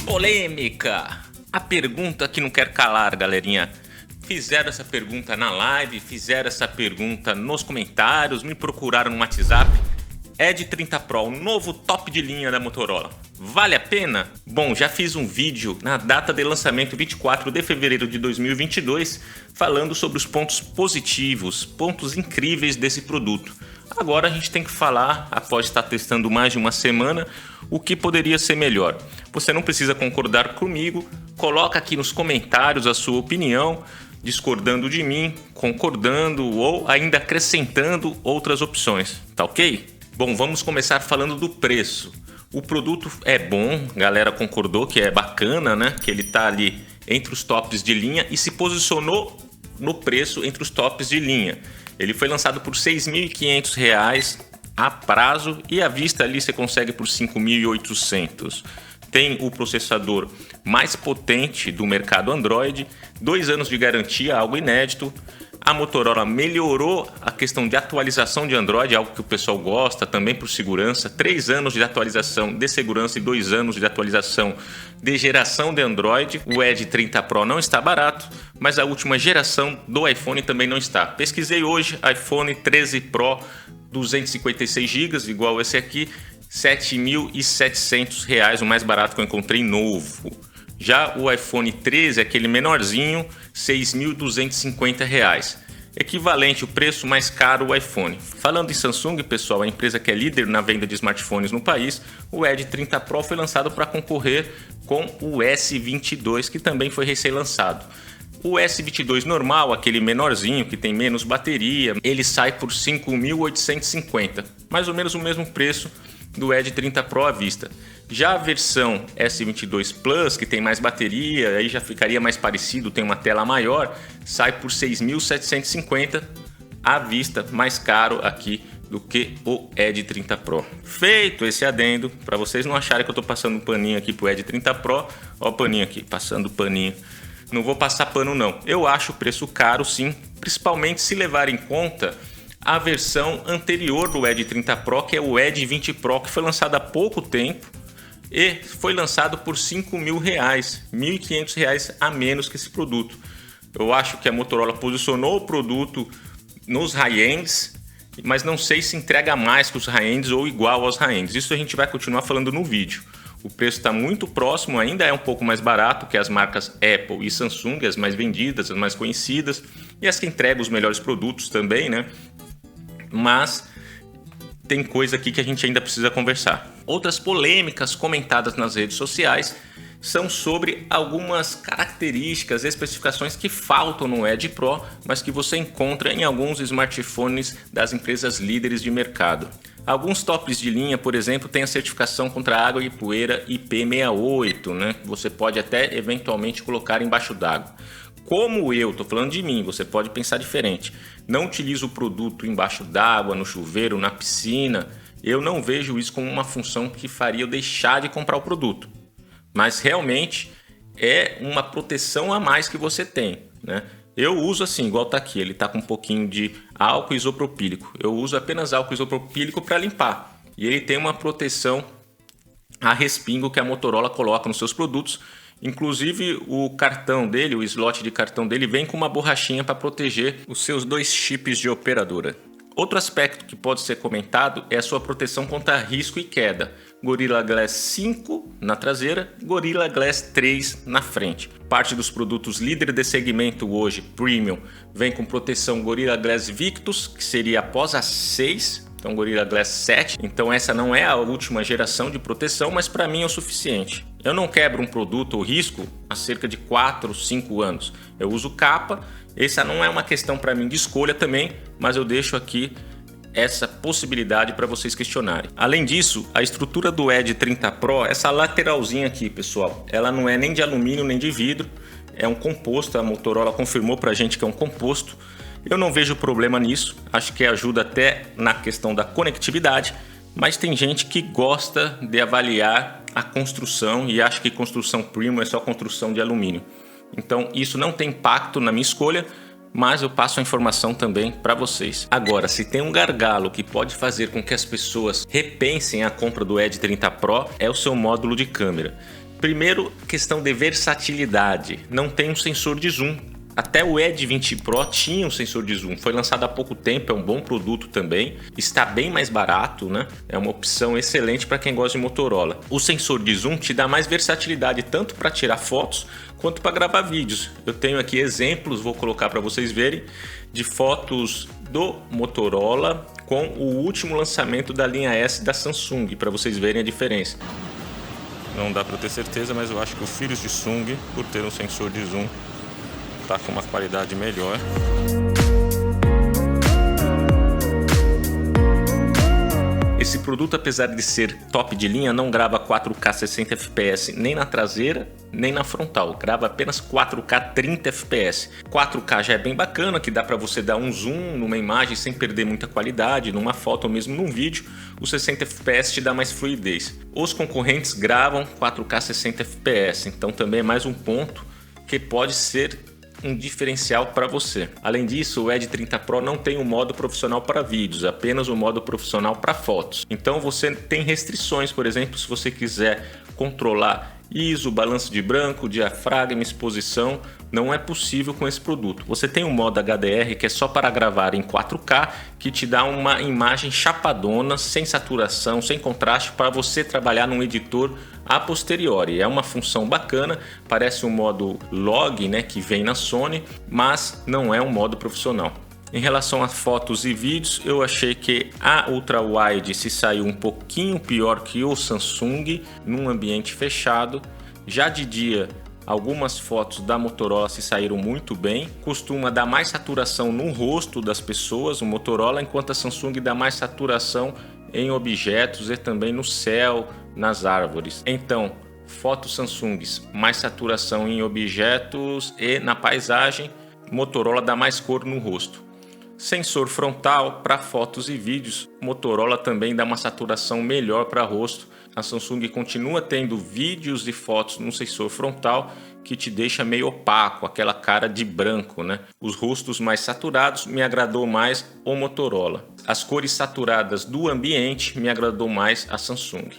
Polêmica! A pergunta que não quer calar, galerinha. Fizeram essa pergunta na live, fizeram essa pergunta nos comentários, me procuraram no WhatsApp. Edge 30 Pro, o novo top de linha da Motorola. Vale a pena? Bom, já fiz um vídeo na data de lançamento 24 de fevereiro de 2022 falando sobre os pontos positivos, pontos incríveis desse produto. Agora a gente tem que falar, após estar testando mais de uma semana, o que poderia ser melhor. Você não precisa concordar comigo, coloca aqui nos comentários a sua opinião, discordando de mim, concordando ou ainda acrescentando outras opções, tá ok? Bom, vamos começar falando do preço. O produto é bom, a galera concordou que é bacana, né? Que ele tá ali entre os tops de linha e se posicionou no preço entre os tops de linha. Ele foi lançado por R$ 6.500 a prazo e à vista ali você consegue por R$ 5.800. Tem o processador mais potente do mercado Android, 2 anos de garantia, algo inédito. A Motorola melhorou a questão de atualização de Android, algo que o pessoal gosta também por segurança. 3 anos de atualização de segurança e 2 anos de atualização de geração de Android. O Edge 30 Pro não está barato, mas a última geração do iPhone também não está. Pesquisei hoje, iPhone 13 Pro, 256 GB, igual esse aqui, R$ 7.700, o mais barato que eu encontrei novo. Já o iPhone 13, aquele menorzinho, R$ 6.250. Equivalente o preço mais caro o iPhone. Falando em Samsung, pessoal, a empresa que é líder na venda de smartphones no país, o Edge 30 Pro foi lançado para concorrer com o S22, que também foi recém-lançado. O S22 normal, aquele menorzinho que tem menos bateria, ele sai por R$ 5.850, mais ou menos o mesmo preço do Edge 30 Pro à vista. Já a versão S22 Plus, que tem mais bateria, aí já ficaria mais parecido, tem uma tela maior, sai por R$ 6.750 à vista, mais caro aqui do que o Edge 30 Pro. Feito esse adendo, para vocês não acharem que eu estou passando um paninho aqui pro Edge 30 Pro, ó o paninho aqui, passando paninho. Não vou passar pano não, eu acho o preço caro sim, principalmente se levar em conta a versão anterior do Edge 30 Pro, que é o Edge 20 Pro, que foi lançado há pouco tempo e foi lançado por R$ 5.000, R$ 1.500 a menos que esse produto. Eu acho que a Motorola posicionou o produto nos high-ends, mas não sei se entrega mais que os high-ends ou igual aos high-ends. Isso a gente vai continuar falando no vídeo. O preço está muito próximo, ainda é um pouco mais barato que as marcas Apple e Samsung, as mais vendidas, as mais conhecidas e as que entregam os melhores produtos também, né? Mas tem coisa aqui que a gente ainda precisa conversar. Outras polêmicas comentadas nas redes sociais são sobre algumas características, especificações que faltam no Edge Pro, mas que você encontra em alguns smartphones das empresas líderes de mercado. Alguns tops de linha, por exemplo, têm a certificação contra água e poeira IP68, né? Você pode até eventualmente colocar embaixo d'água. Como eu, estou falando de mim, você pode pensar diferente. Não utilizo o produto embaixo d'água, no chuveiro, na piscina. Eu não vejo isso como uma função que faria eu deixar de comprar o produto. Mas realmente é uma proteção a mais que você tem, né? Eu uso assim, igual tá aqui, ele tá com um pouquinho de álcool isopropílico. Eu uso apenas álcool isopropílico para limpar. E ele tem uma proteção a respingo que a Motorola coloca nos seus produtos. Inclusive o cartão dele, o slot de cartão dele vem com uma borrachinha para proteger os seus 2 chips de operadora. Outro aspecto que pode ser comentado é a sua proteção contra risco e queda. Gorilla Glass 5 na traseira, Gorilla Glass 3 na frente. Parte dos produtos líder de segmento hoje, Premium, vem com proteção Gorilla Glass Victus, que seria após a 6, então Gorilla Glass 7. Então essa não é a última geração de proteção, mas para mim é o suficiente. Eu não quebro um produto ou risco há cerca de 4 ou 5 anos. Eu uso capa, essa não é uma questão para mim de escolha também, mas eu deixo aqui essa possibilidade para vocês questionarem. Além disso, a estrutura do Edge 30 Pro, essa lateralzinha aqui, pessoal, ela não é nem de alumínio nem de vidro, é um composto, a Motorola confirmou para a gente que é um composto. Eu não vejo problema nisso, acho que ajuda até na questão da conectividade, mas tem gente que gosta de avaliar a construção e acha que construção premium é só construção de alumínio. Então isso não tem impacto na minha escolha, mas eu passo a informação também para vocês. Agora, se tem um gargalo que pode fazer com que as pessoas repensem a compra do Edge 30 Pro, é o seu módulo de câmera. Primeiro, questão de versatilidade, não tem um sensor de zoom. Até o Edge 20 Pro tinha um sensor de zoom, foi lançado há pouco tempo, é um bom produto também, está bem mais barato, né? É uma opção excelente para quem gosta de Motorola. O sensor de zoom te dá mais versatilidade tanto para tirar fotos quanto para gravar vídeos. Eu tenho aqui exemplos, vou colocar para vocês verem, de fotos do Motorola com o último lançamento da linha S da Samsung, para vocês verem a diferença. Não dá para ter certeza, mas eu acho que o Philips de Samsung, por ter um sensor de zoom, tá com uma qualidade melhor. Esse produto, apesar de ser top de linha, não grava 4K 60 fps nem na traseira nem na frontal, grava apenas 4K 30 fps. 4K já é bem bacana, que dá para você dar um zoom numa imagem sem perder muita qualidade, numa foto ou mesmo num vídeo. O 60 fps te dá mais fluidez. Os concorrentes gravam 4K 60 fps, então também é mais um ponto que pode ser um diferencial para você. Além disso, o Edge 30 Pro não tem um modo profissional para vídeos, apenas um modo profissional para fotos. Então você tem restrições, por exemplo, se você quiser controlar ISO, balanço de branco, diafragma, exposição, não é possível com esse produto. Você tem um modo HDR que é só para gravar em 4K, que te dá uma imagem chapadona, sem saturação, sem contraste, para você trabalhar num editor a posteriori. É uma função bacana, parece um modo log, né, que vem na Sony, mas não é um modo profissional. Em relação a fotos e vídeos, eu achei que a Ultra Wide se saiu um pouquinho pior que o Samsung num ambiente fechado. Já de dia, algumas fotos da Motorola se saíram muito bem. Costuma dar mais saturação no rosto das pessoas, o Motorola, enquanto a Samsung dá mais saturação em objetos e também no céu, nas árvores. Então, fotos Samsungs, mais saturação em objetos e na paisagem, Motorola dá mais cor no rosto. Sensor frontal para fotos e vídeos, Motorola também dá uma saturação melhor para rosto. A Samsung continua tendo vídeos e fotos no sensor frontal que te deixa meio opaco, aquela cara de branco, né? Os rostos mais saturados me agradou mais o Motorola. As cores saturadas do ambiente me agradou mais a Samsung.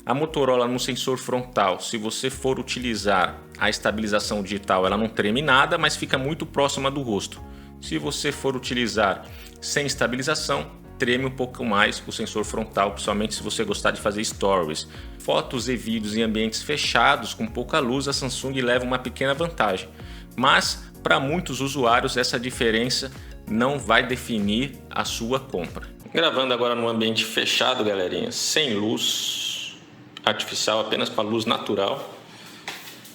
A Motorola no sensor frontal, se você for utilizar a estabilização digital, ela não treme nada, mas fica muito próxima do rosto. Se você for utilizar sem estabilização, treme um pouco mais o sensor frontal, principalmente se você gostar de fazer stories. Fotos e vídeos em ambientes fechados, com pouca luz, a Samsung leva uma pequena vantagem. Mas, para muitos usuários, essa diferença não vai definir a sua compra. Gravando agora num ambiente fechado, galerinha, sem luz artificial, apenas com a luz natural,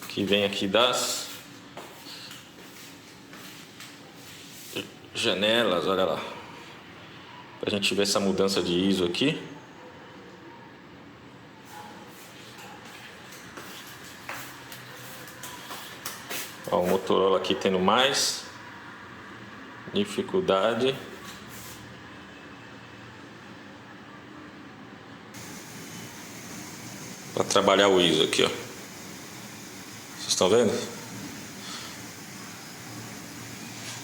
que vem aqui das janelas, olha lá, pra gente ver essa mudança de ISO aqui. Ó, o Motorola aqui tendo mais dificuldade. Para trabalhar o ISO aqui, ó. Vocês estão vendo?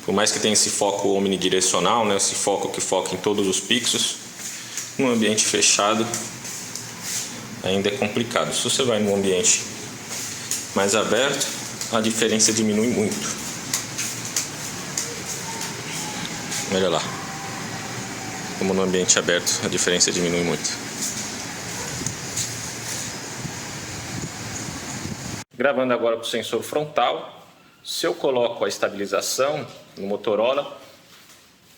Por mais que tenha esse foco omnidirecional, né, esse foco que foca em todos os pixels, num ambiente fechado ainda é complicado. Se você vai num ambiente mais aberto, a diferença diminui muito. Olha lá, como no ambiente aberto a diferença diminui muito. Gravando agora com o sensor frontal, se eu coloco a estabilização no Motorola,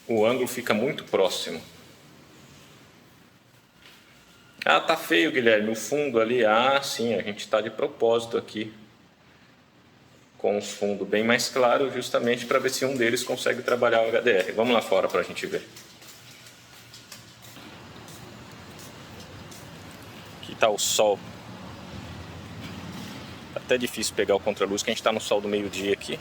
o ângulo fica muito próximo. Ah, tá feio, Guilherme, o fundo ali. Ah, sim, a gente está de propósito aqui com os fundos bem mais claros, justamente para ver se um deles consegue trabalhar o HDR. Vamos lá fora para a gente ver. Aqui está o sol. Tá até difícil pegar o contraluz, que a gente está no sol do meio-dia aqui.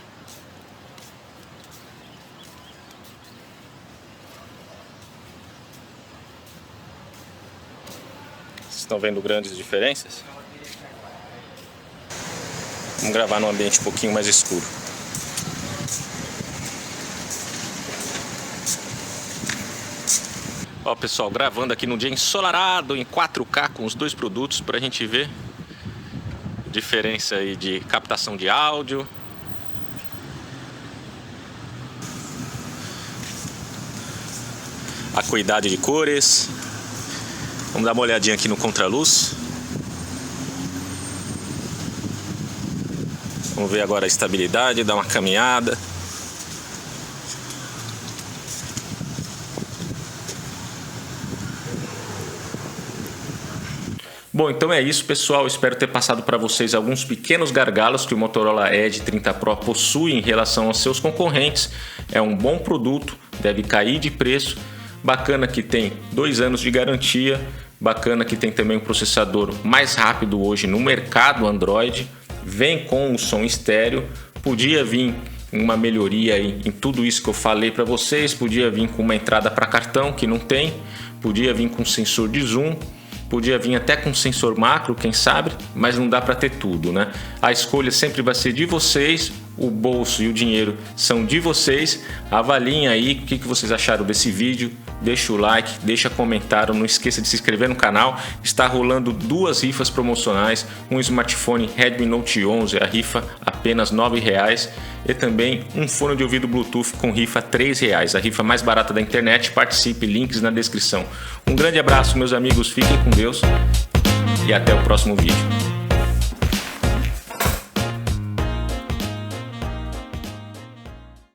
Estão vendo grandes diferenças? Vamos gravar num ambiente um pouquinho mais escuro. Ó, pessoal, gravando aqui num dia ensolarado em 4K com os dois produtos pra gente ver a diferença aí de captação de áudio. A acuidade de cores. Vamos dar uma olhadinha aqui no contraluz. Vamos ver agora a estabilidade, dar uma caminhada. Bom, então é isso, pessoal. Espero ter passado para vocês alguns pequenos gargalos que o Motorola Edge 30 Pro possui em relação aos seus concorrentes. É um bom produto, deve cair de preço. Bacana que tem 2 anos de garantia. Bacana que tem também um processador mais rápido hoje no mercado Android. Vem com o som estéreo. Podia vir uma melhoria aí em tudo isso que eu falei para vocês. Podia vir com uma entrada para cartão que não tem. Podia vir com sensor de zoom. Podia vir até com sensor macro, quem sabe, mas não dá para ter tudo, né? A escolha sempre vai ser de vocês, o bolso e o dinheiro são de vocês. Avaliem aí o que vocês acharam desse vídeo, deixa o like, deixa comentário, não esqueça de se inscrever no canal. Está rolando 2 rifas promocionais, um smartphone Redmi Note 11, a rifa apenas R$ 9,00 e também um fone de ouvido Bluetooth com rifa R$ 3,00, a rifa mais barata da internet. Participe, links na descrição. Um grande abraço, meus amigos, fiquem com Deus e até o próximo vídeo.